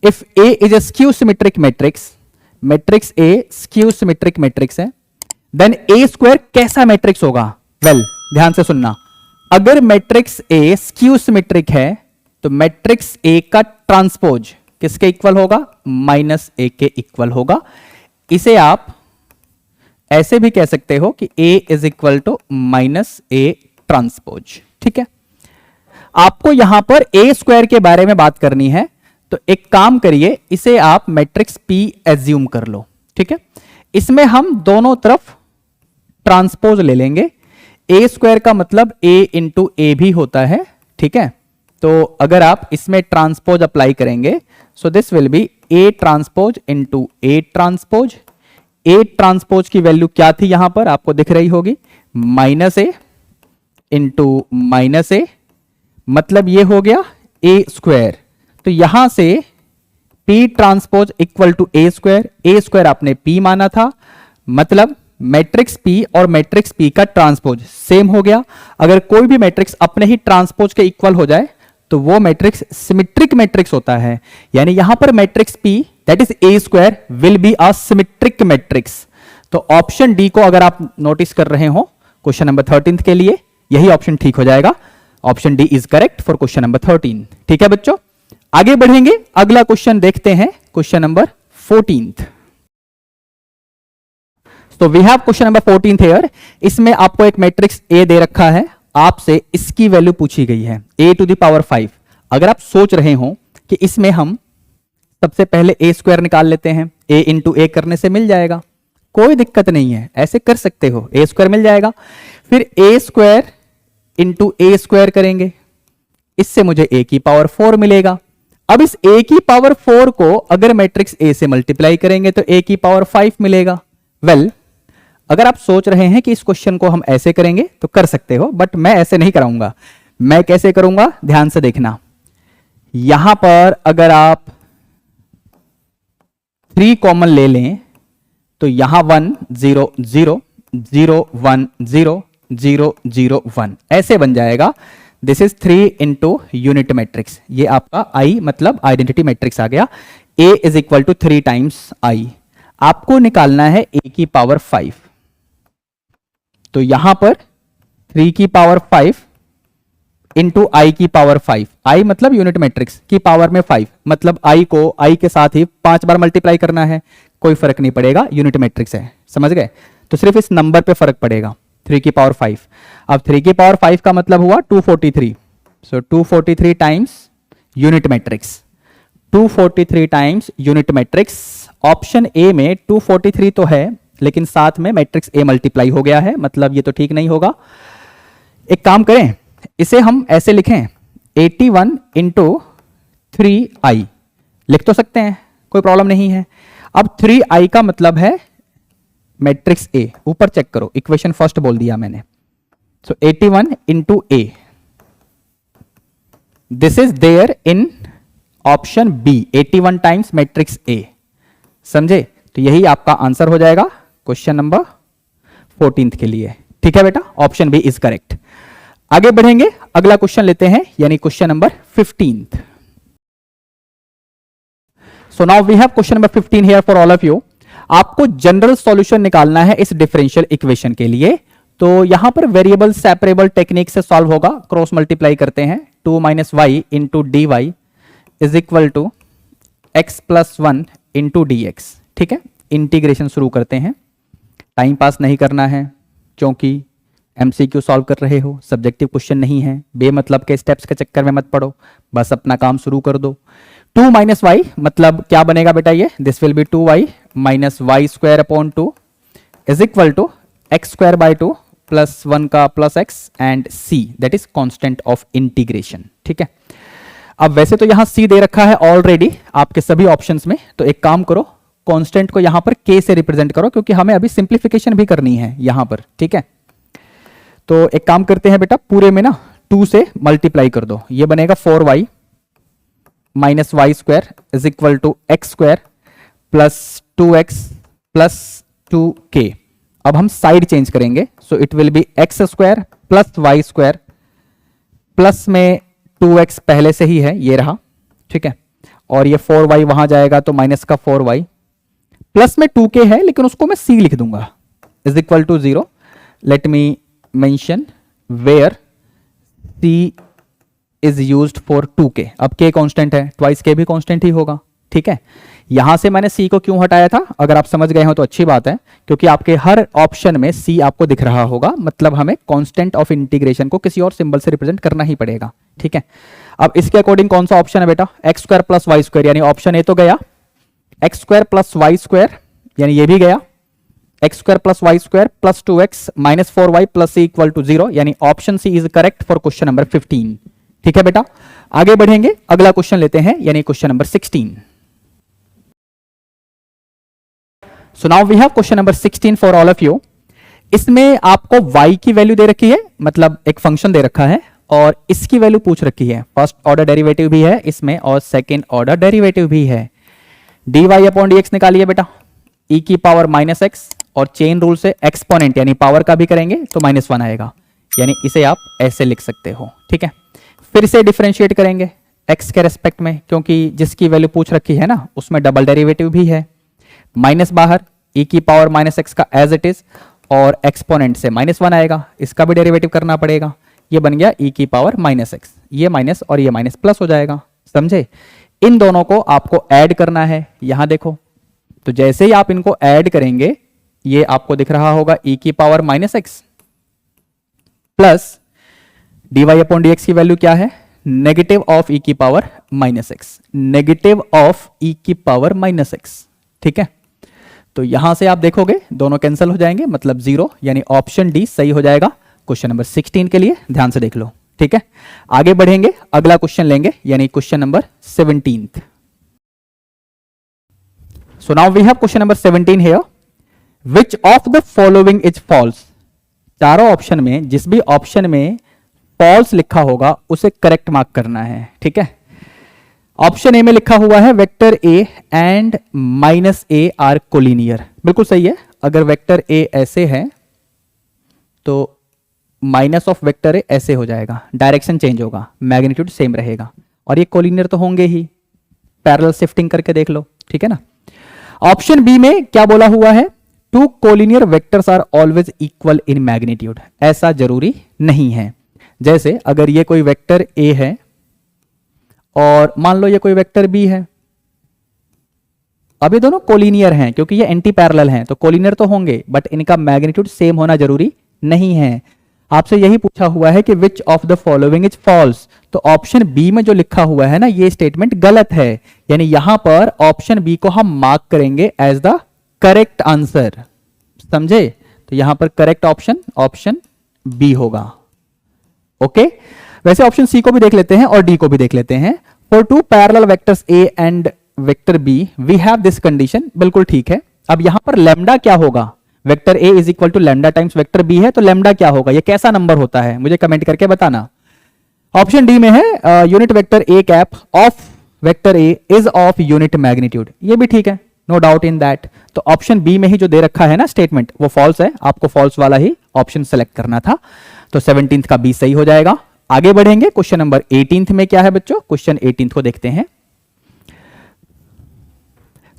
if A is a skew symmetric matrix, matrix A skew symmetric matrix है, then A square कैसा मैट्रिक्स होगा। वेल ध्यान से सुनना, अगर मैट्रिक्स A skew symmetric है तो मैट्रिक्स A का ट्रांसपोज किसके इक्वल होगा, -A के इक्वल होगा। इसे आप ऐसे भी कह सकते हो कि A is equal to -A transpose. ठीक है, आपको यहां पर ए स्क्वायर के बारे में बात करनी है, तो एक काम करिए, इसे आप मैट्रिक्स P एज्यूम कर लो। ठीक है, इसमें हम दोनों तरफ ट्रांसपोज ले लेंगे। ए स्क्वायर का मतलब A इंटू ए भी होता है, ठीक है। तो अगर आप इसमें ट्रांसपोज अप्लाई करेंगे, so this will B A transpose into A transpose. A transpose की वैल्यू क्या थी यहां पर आपको दिख रही होगी, माइनस ए इंटू माइनस ए, मतलब ये हो गया ए स्क्वायर। तो यहां से P transpose equal to A square आपने P माना था, मतलब मैट्रिक्स P और मैट्रिक्स P का ट्रांसपोज सेम हो गया। अगर कोई भी मैट्रिक्स अपने ही ट्रांसपोज के इक्वल हो जाए तो वो मैट्रिक्स सिमेट्रिक मैट्रिक्स होता है। यानी यहां पर matrix P that is a square will be a symmetric matrix. तो ऑप्शन डी को अगर आप नोटिस कर रहे हो क्वेश्चन नंबर 13 के लिए, यही ऑप्शन ठीक हो जाएगा। Option D is correct for question number 13। ठीक है बच्चों, आगे बढ़ेंगे, अगला क्वेश्चन देखते हैं, क्वेश्चन नंबर 14। तो we have question number 14 here. इसमें आपको एक मैट्रिक्स ए दे रखा है, आपसे इसकी वैल्यू पूछी गई है a टू द पावर 5। अगर आप सोच रहे हो कि इसमें हम सबसे पहले ए स्क्वायर निकाल लेते हैं, a इंटू ए करने से मिल जाएगा, कोई दिक्कत नहीं है, ऐसे कर सकते हो, ए स्क्वायर मिल जाएगा। फिर ए स्क्वायर इंटू ए स्क्वायर करेंगे, इससे मुझे a की पावर 4 मिलेगा। अब इस a की पावर 4 को अगर मैट्रिक्स A से मल्टीप्लाई करेंगे तो a की पावर 5 मिलेगा। वेल, अगर आप सोच रहे हैं कि इस क्वेश्चन को हम ऐसे करेंगे तो कर सकते हो, बट मैं ऐसे नहीं कराऊंगा। मैं कैसे करूंगा, ध्यान से देखना। यहां पर अगर आप 3 कॉमन ले लें तो यहां 1 0 0 0 1 0 0 0 1 ऐसे बन जाएगा। This is 3 into unit matrix. ये आपका आई मतलब आइडेंटिटी मैट्रिक्स आ गया। A is equal to 3 times I. आपको निकालना है A की पावर 5। तो यहां पर 3 की पावर 5 इंटू आई की पावर 5, आई मतलब यूनिट मैट्रिक्स की पावर में 5, मतलब आई को आई के साथ ही 5 बार मल्टीप्लाई करना है, कोई फर्क नहीं पड़ेगा, यूनिट मैट्रिक्स है, समझ गए। तो सिर्फ इस नंबर पे फर्क पड़ेगा, 3 की पावर 5। अब 3 की पावर 5 का मतलब हुआ 243। सो 243 times unit matrix, 243 times unit matrix. Option A में 243 तो है, लेकिन साथ में मैट्रिक्स ए मल्टीप्लाई हो गया है, मतलब ये तो ठीक नहीं होगा। एक काम करें, इसे हम ऐसे लिखें 81 इंटू 3i, लिख तो सकते हैं, कोई प्रॉब्लम नहीं है। अब 3i का मतलब है मैट्रिक्स ए, ऊपर चेक करो, इक्वेशन फर्स्ट बोल दिया मैंने। सो 81 into A, this is there in option B, 81 times matrix A, समझे। तो यही आपका आंसर हो जाएगा क्वेश्चन नंबर 14 के लिए। ठीक है बेटा, ऑप्शन बी इज करेक्ट। आगे बढ़ेंगे, अगला क्वेश्चन लेते हैं, यानी question number 15। So now we have question number 15 here for all of you. आपको जनरल सॉल्यूशन निकालना है इस डिफरेंशियल इक्वेशन के लिए। तो यहां पर वेरिएबल सेपरेबल टेक्निक से सॉल्व होगा, क्रॉस मल्टीप्लाई करते हैं। 2 minus y into d y is equal to x plus 1 into d x. ठीक है, इंटीग्रेशन शुरू करते हैं। टाइम पास नहीं करना है, क्योंकि एमसीक्यू सॉल्व कर रहे हो, सब्जेक्टिव क्वेश्चन नहीं है। बेमतलब के स्टेप्स के चक्कर में मत पड़ो, बस अपना काम शुरू कर दो। 2 माइनस वाई मतलब क्या बनेगा बेटा, ये this will be 2y minus y square upon 2 is equal to x square by 2 plus 1 का plus x and c that is constant of integration. ठीक है, अब वैसे तो यहां c दे रखा है ऑलरेडी आपके सभी ऑप्शंस में, तो एक काम करो, कांस्टेंट को यहां पर k से रिप्रेजेंट करो, क्योंकि हमें अभी सिंप्लीफिकेशन भी करनी है यहां पर। ठीक है, तो एक काम करते हैं बेटा, पूरे में ना 2 से मल्टीप्लाई कर दो, ये बनेगा 4y minus y square is equal to x square plus 2x plus 2k। अब हम साइड चेंज करेंगे, so it will be x square plus y square, plus में 2x पहले से ही है, ये रहा। ठीक है, और ये 4y वहां जाएगा तो माइनस का 4y, प्लस में 2k है लेकिन उसको मैं c लिख दूंगा, is equal to 0। Let me mention where c is used for 2k। अब k कांस्टेंट है, ट्वाइस k भी कांस्टेंट ही होगा। ठीक है, यहां से मैंने c को क्यों हटाया था, अगर आप समझ गए हो तो अच्छी बात है, क्योंकि आपके हर ऑप्शन में c आपको दिख रहा होगा, मतलब हमें कांस्टेंट ऑफ इंटीग्रेशन को किसी और सिंबल से रिप्रेजेंट करना ही पड़ेगा। ठीक है, अब इसके अकॉर्डिंग कौन सा ऑप्शन है बेटा, x square plus y square, यानी ऑप्शन ए तो गया, x square plus y square यानी ये भी गया, x square plus y square plus 2x minus 4y plus c equal to 0, यानी option C is correct for question number 15। ठीक है बेटा, आगे बढ़ेंगे, अगला क्वेश्चन लेते हैं, यानी question number 16। So now we have question number 16 for all of you. इसमें आपको y की वैल्यू दे रखी है, मतलब एक फंक्शन दे रखा है और इसकी वैल्यू पूछ रखी है। फर्स्ट ऑर्डर डेरिवेटिव भी है इसमें और सेकेंड ऑर्डर डेरिवेटिव भी है। dy अपॉन dx निकालिए बेटा, e की पावर माइनस एक्स और चेन रूल से एक्सपोनेंट यानी पावर का भी करेंगे तो -1 आएगा, यानी इसे आप ऐसे लिख सकते हो। ठीक है, फिर से डिफरेंशिएट करेंगे x के रेस्पेक्ट में, क्योंकि जिसकी वैल्यू पूछ रखी है ना उसमें डबल डेरिवेटिव भी है। माइनस बाहर, e की पावर माइनस एक्स का एज इट इज और एक्सपोनेंट से -1 आएगा, इसका भी डेरिवेटिव करना पड़ेगा। ये बन गया e की पावर माइनस एक्स, ये माइनस और ये माइनस प्लस हो जाएगा। समझे? इन दोनों को आपको ऐड करना है। यहां देखो, तो जैसे ही आप इनको ऐड करेंगे ये आपको दिख रहा होगा e की power minus x plus dy upon dx की वैल्यू क्या है, नेगेटिव ऑफ e की power minus x, negative of e की पावर माइनस एक्स। ठीक है, तो यहां से आप देखोगे दोनों कैंसिल हो जाएंगे, मतलब 0, यानी ऑप्शन डी सही हो जाएगा क्वेश्चन नंबर 16 के लिए। ध्यान से देख लो। ठीक है, आगे बढ़ेंगे, अगला क्वेश्चन लेंगे, यानी question number 17। So now we have question number 17 here. Which of the following is false? चारों ऑप्शन में जिस भी ऑप्शन में फॉल्स लिखा होगा उसे करेक्ट मार्क करना है। ठीक है, ऑप्शन ए में लिखा हुआ है vector A and minus A R collinear, बिल्कुल सही है। अगर वेक्टर ए ऐसे है तो माइनस ऑफ वेक्टर ए ऐसे हो जाएगा, डायरेक्शन चेंज होगा, मैग्नीट्यूड सेम रहेगा, और ये कोलिनियर तो होंगे ही, पैरेलल शिफ्टिंग करके देख लो। ठीक है ना। ऑप्शन बी में क्या बोला हुआ है, two collinear vectors are always equal in magnitude. ऐसा जरूरी नहीं है। जैसे अगर ये कोई वेक्टर ए है और मान लो ये कोई वेक्टर बी है, अब ये दोनों कोलिनियर हैं क्योंकि ये एंटी पैरेलल हैं, तो कोलिनियर तो होंगे बट इनका मैग्नीट्यूड सेम होना जरूरी नहीं है। आपसे यही पूछा हुआ है कि which of the following is false, तो ऑप्शन बी में जो लिखा हुआ है ना ये स्टेटमेंट गलत है, यानी यहां पर ऑप्शन बी को हम मार्क करेंगे एज द करेक्ट आंसर। समझे? तो यहां पर करेक्ट ऑप्शन बी होगा। ओके, वैसे ऑप्शन सी को भी देख लेते हैं और डी को भी देख लेते हैं। For two parallel vectors A and vector B we have this condition, बिल्कुल ठीक है। अब यहां पर लैम्डा क्या होगा, vector A is equal to lambda times vector B है, तो लैम्डा क्या होगा, ये कैसा नंबर होता है, मुझे कमेंट करके बताना। ऑप्शन डी में है unit vector A cap of vector A is of unit magnitude, ये भी ठीक है, नो डाउट इन दैट। तो ऑप्शन बी में ही जो दे रखा है ना स्टेटमेंट वो फॉल्स है, आपको फॉल्स वाला ही ऑप्शन सेलेक्ट करना था। तो 17th का बी सही हो जाएगा। आगे बढ़ेंगे, क्वेश्चन नंबर 18 में क्या है बच्चों, क्वेश्चन 18 को देखते हैं।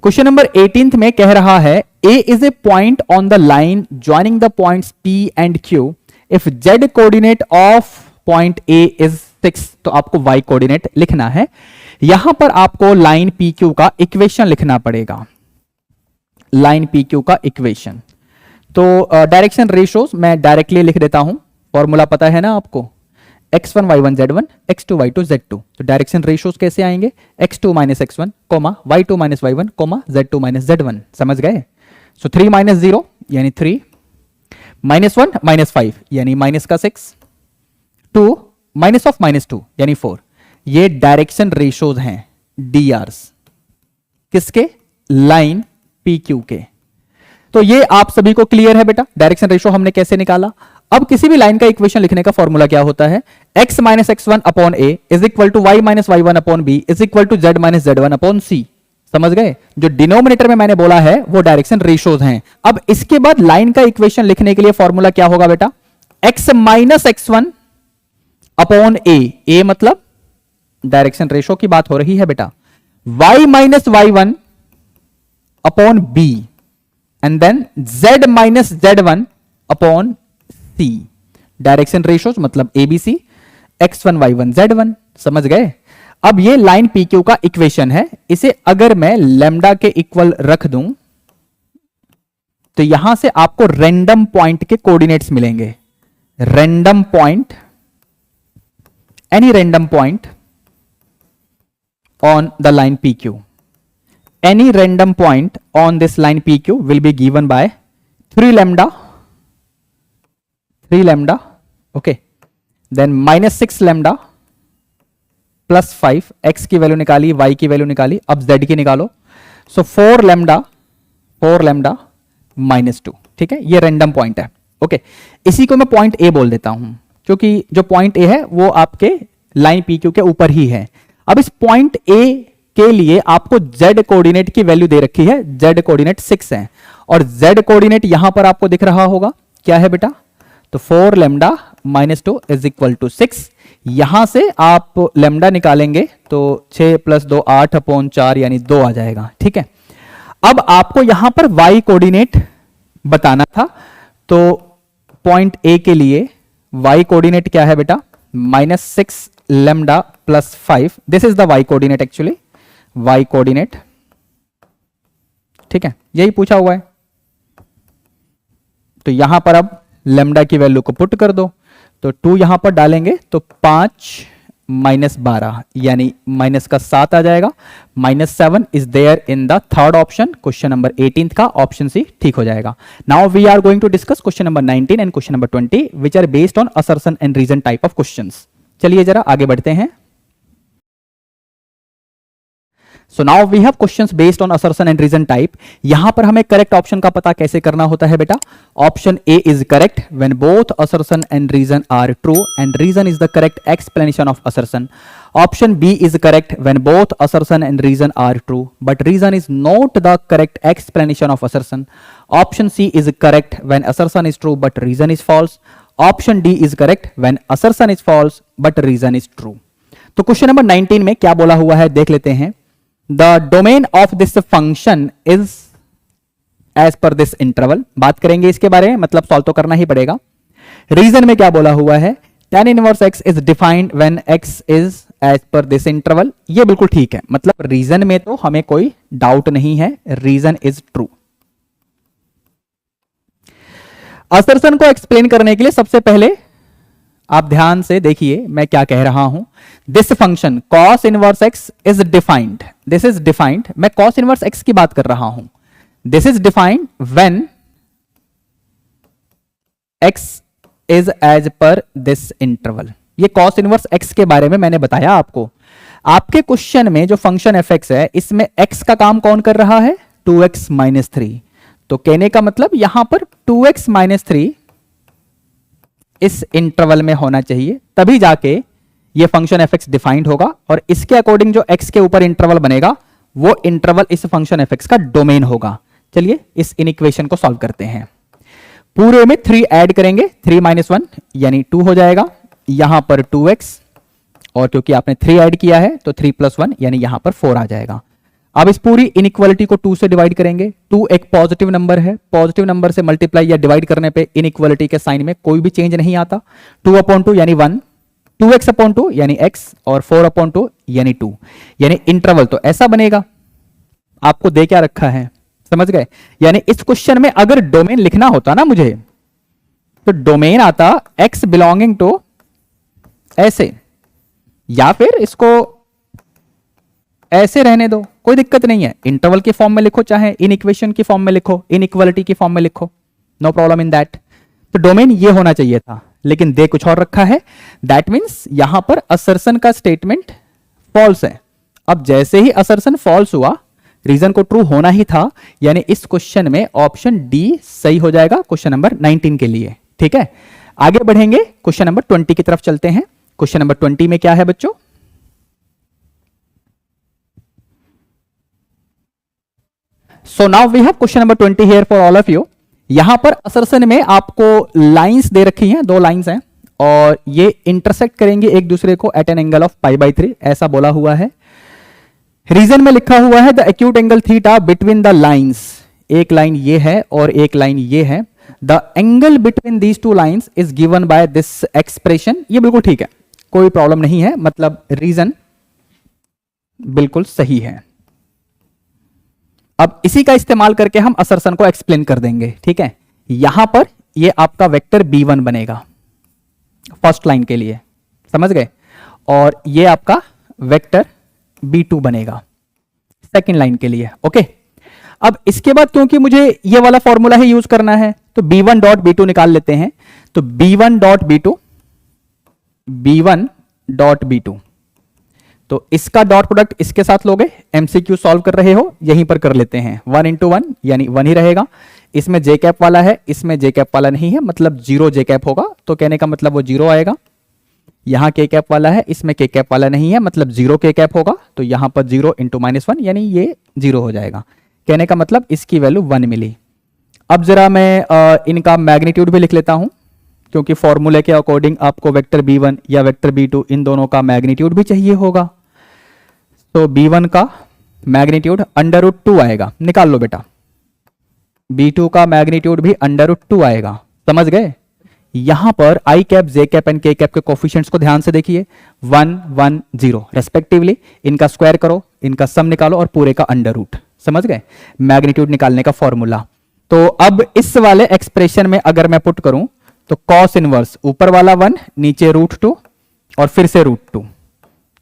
क्वेश्चन नंबर 18 में कह रहा है A is a point on the line joining the points P and Q. If Z coordinate of point A is 6, तो आपको Y कोऑर्डिनेट लिखना है। यहां पर आपको लाइन PQ का इक्वेशन लिखना पड़ेगा, लाइन PQ का इक्वेशन। तो डायरेक्शन रेशोज मैं डायरेक्टली लिख देता हूं, फॉर्मूला पता है ना आपको, x1 y1 z1 x2 y2 z2। तो डायरेक्शन रेशियोज कैसे आएंगे, x2 minus x1 comma y2 minus y1 comma z2 minus z1। समझ गए? सो 3 माइनस 0 यानी 3, माइनस 1 माइनस 5 यानी माइनस का 6, 2 माइनस ऑफ माइनस 2 यानी 4। ये डायरेक्शन रेशियोज हैं DRs, किसके, लाइन PQ के। तो ये आप सभी को क्लियर है बेटा, डायरेक्शन रेशियो हमने कैसे निकाला। अब किसी भी लाइन का इक्वेशन लिखने का फॉर्मूला क्या होता है, x minus x1 upon a is equal to y minus y1 upon b is equal to z minus z1 upon c। समझ गए? जो डिनोमिनेटर में मैंने बोला है वो डायरेक्शन रेशियोज हैं। अब इसके बाद लाइन का इक्वेशन लिखने के लिए फॉर्मूला क्या होगा बेटा, x minus x1 upon a मतलब डायरेक्शन रेशियो की बात हो रही है बेटा, y minus y1 upon b and then z minus z1 upon c। Direction ratios मतलब ABC, x1 y1 z1। समझ गए? अब ये लाइन PQ का इक्वेशन है, इसे अगर मैं लैम्डा के इक्वल रख दूं तो यहां से आपको रैंडम पॉइंट के कोऑर्डिनेट्स मिलेंगे। Random point, any random point on the line PQ, any random point on this line PQ will be given by 3 lambda, okay, then minus 6 lambda plus 5, x की value निकाली, y की value निकाली, अब z की निकालो। सो 4 lambda minus 2। ठीक है, ये रैंडम पॉइंट है। ओके, इसी को मैं पॉइंट ए बोल देता हूं, क्योंकि जो पॉइंट ए है वो आपके लाइन पी क्यू के ऊपर ही है। अब इस पॉइंट ए के लिए आपको z कोऑर्डिनेट की वैल्यू दे रखी है, z कोऑर्डिनेट 6 है, और z कोऑर्डिनेट यहां पर आपको दिख रहा होगा, क्या है बेटा, तो 4 lambda minus 2 is equal to 6। यहां से आप लैम्डा निकालेंगे तो 6 प्लस 2 8/4 यानी 2 आ जाएगा, ठीक है। अब आपको यहां पर y कोऑर्डिनेट बताना था, तो पॉइंट ए के लिए y कोऑर्डिनेट क्या है बेटा, -6 lambda plus 5, this is the y coordinate, actually y coordinate, ठीक है, यही पूछा हुआ है। तो यहां पर अब लैम्डा की वैल्यू को पुट कर दो, तो 2 यहां पर डालेंगे तो 5 माइनस 12 यानी माइनस का 7 आ जाएगा। -7 is there in the third option, question number 18 का ऑप्शन सी ठीक हो जाएगा। Now we are going to discuss question number 19 and question number 20 which are based on assertion and reason type of questions. चलिए जरा आगे बढ़ते हैं। So now we have questions based on assertion and reason type. यहां पर हमें correct option का पता कैसे करना होता है बेटा, option A is correct when both assertion and reason are true and reason is the correct explanation of assertion. Option B is correct when both assertion and reason are true but reason is not the correct explanation of assertion. Option C is correct when assertion is true but reason is false. Option D is correct when assertion is false but reason is true. तो question number 19 में क्या बोला हुआ है देख लेते हैं। The domain of this function is as per this interval। बात करेंगे इसके बारे में, मतलब सॉल्व तो करना ही पड़ेगा। रीजन में क्या बोला हुआ है, tan inverse x is defined when x is as per this interval। ये बिल्कुल ठीक है, मतलब रीजन में तो हमें कोई डाउट नहीं है, रीजन इज ट्रू। असर्शन को एक्सप्लेन करने के लिए सबसे पहले आप ध्यान से देखिए मैं क्या कह रहा हूं। This function cos inverse x is defined, this is defined, मैं cos इनवर्स x की बात कर रहा हूं। This is defined when x is as per this interval. ये cos इनवर्स x के बारे में मैंने बताया आपको। आपके क्वेश्चन में जो फंक्शन fx है, इसमें x का काम कौन कर रहा है, 2x माइनस 3। तो कहने का मतलब यहां पर 2x माइनस 3 इस इंटरवल में होना चाहिए, तभी जाके ये फंक्शन fx डिफाइंड होगा, और इसके अकॉर्डिंग जो x के ऊपर इंटरवल बनेगा वो इंटरवल इस फंक्शन fx का डोमेन होगा। चलिए इस इक्वेशन को सॉल्व करते हैं। पूरे में 3 ऐड करेंगे, 3 माइनस 1 यानी 2 हो जाएगा, यहां पर 2x, और क्योंकि आपने 3 ऐड किया है तो 3 प्लस 1 यानी यहां पर 4 आ जाएगा। अब इस पूरी इनइक्वालिटी को 2 से डिवाइड करेंगे। 2 एक पॉजिटिव नंबर है, पॉजिटिव नंबर से मल्टीप्लाई या डिवाइड करने पे इनइक्वालिटी के साइन में कोई भी चेंज नहीं आता। 2/2 यानी 1, 2x/2 यानी x, और 4/2 यानी 2, यानी इंटरवल तो ऐसा बनेगा। आपको दे क्या रखा है, समझ गए। यानी इस क्वेश्चन में अगर डोमेन लिखना होता ना मुझे, तो डोमेन आता x बिलोंगिंग टू ऐसे, या फिर इसको ऐसे रहने दो, कोई दिक्कत नहीं है। इंटरवल के फॉर्म में लिखो, चाहे इन इक्वेशन की फॉर्म में लिखो, इनइक्वालिटी की फॉर्म में लिखो, नो प्रॉब्लम इन दैट। तो डोमेन ये होना चाहिए था, लेकिन दे कुछ और रखा है। दैट मीन्स यहां पर असर्शन का स्टेटमेंट फॉल्स है। अब जैसे ही असर्शन फॉल्स हुआ, रीजन को ट्रू होना ही था, यानी इस क्वेश्चन में ऑप्शन डी सही हो जाएगा क्वेश्चन नंबर 19 के लिए। ठीक है, आगे बढ़ेंगे, क्वेश्चन नंबर 20 की तरफ चलते हैं। क्वेश्चन नंबर 20 में क्या है बच्चों, so now we have question number 20 here for all of you. यहां पर असर्शन में आपको लाइंस दे रखी हैं, 2 लाइंस हैं, और ये इंटरसेक्ट करेंगे एक दूसरे को एट एन एंगल ऑफ π/3, ऐसा बोला हुआ है। रीजन में लिखा हुआ है the acute angle theta between the lines. एक लाइन ये है और एक लाइन ये है। The angle between these 2 lines is given by this expression. ये बिल्कुल ठीक है, कोई प्रॉब्लम नहीं है, मतलब रीजन बिल्कुल सही है। अब इसी का इस्तेमाल करके हम असर्शन को एक्सप्लेन कर देंगे। ठीक है, यहां पर ये आपका वेक्टर b1 बनेगा फर्स्ट लाइन के लिए, समझ गए, और ये आपका वेक्टर b2 बनेगा सेकंड लाइन के लिए। ओके, अब इसके बाद क्योंकि मुझे ये वाला फॉर्मूला ही यूज करना है, तो b1 डॉट b2 निकाल लेते हैं। तो b1 dot b2, b1 dot b2, तो इसका डॉट प्रोडक्ट इसके साथ लोगे, एमसीक्यू सॉल्व कर रहे हो, यहीं पर कर लेते हैं। 1 इंटू 1 यानी 1 ही रहेगा। इसमें जे कैप वाला है, इसमें जे कैप वाला नहीं है, मतलब 0 जे कैप होगा, तो कहने का मतलब वो 0 आएगा। यहां के कैप वाला है, इसमें के कैप वाला नहीं है, मतलब 0 के कैप होगा, तो यहां पर 0 इंटू -1 यानी ये 0 हो जाएगा। कहने का मतलब इसकी वैल्यू 1 मिली। अब जरा मैं इनका मैग्नीट्यूड भी लिख लेता हूं, क्योंकि फॉर्मूले के अकॉर्डिंग आपको वेक्टर b1 या वेक्टर b2 इन दोनों का मैग्नीट्यूड भी चाहिए होगा। तो b1 का मैग्नीट्यूड √2 आएगा, निकाल लो बेटा। b2 का मैग्नीट्यूड भी √2 आएगा, समझ गए। यहां पर आई कैप, जे कैप एंड के कैप के कोफिशिएंट्स को ध्यान से देखिए, 1 1 0 रेस्पेक्टिवली। इनका स्क्वायर करो, इनका सम निकालो और पूरे का √, समझ गए मैग्नीट्यूड निकालने का फॉर्मूला। तो अब इस वाले एक्सप्रेशन में अगर मैं पुट करूं तो कॉस इनवर्स ऊपर वाला 1, नीचे √2 और फिर से √2,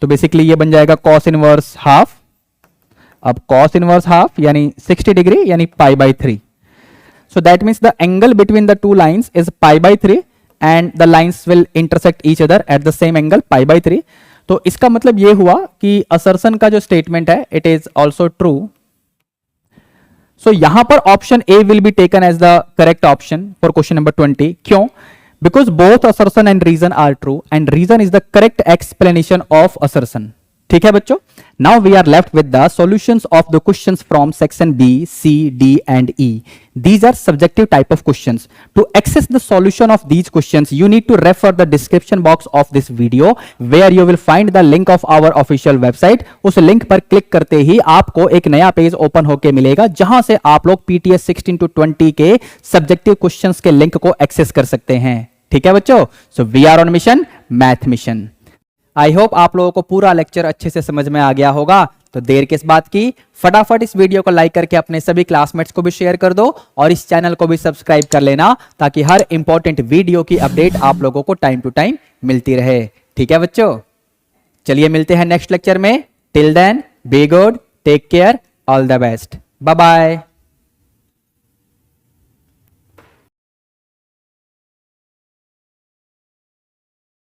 तो बेसिकली ये बन जाएगा कॉस इनवर्स हाफ। अब कॉस इनवर्स हाफ यानी 60 डिग्री यानी π/3। So that means the angle between the two lines is π/3 and the lines will intersect each other at the same angle π/3। तो इसका मतलब ये हुआ कि assertion का जो statement है it is also true। So यहां पर option A will be taken as the correct option for question number 20। क्यों? Because both assertion and reason are true and reason is the correct explanation of assertion। ठीक है बच्चों। Now we are left with the solutions of the questions from section B, C, D and E। These are subjective type of questions। To access the solution of these questions, you need to refer the description box of this video where you will find the link of our official website। उस link पर click करते ही आपको एक नया page open होके मिलेगा जहां से आप लोग PTS 16 to 20 के सब्जेक्टिव क्वेश्चंस के लिंक को एक्सेस कर सकते हैं। ठीक है बच्चों। So we are on mission, math mission. I hope आप लोगों को पूरा लेक्चर अच्छे से समझ में आ गया होगा। तो देर किस बात की, फटाफट इस वीडियो को लाइक करके अपने सभी क्लासमेट्स को भी शेयर कर दो और इस चैनल को भी सब्सक्राइब कर लेना, ताकि हर इंपॉर्टेंट वीडियो की अपडेट आप लोगों को टाइम टू टाइम मिलती रहे। ठीक है बच्चों, चलिए मिलते हैं नेक्स्ट लेक्चर में। Till then be good, take care, all the best, bye bye.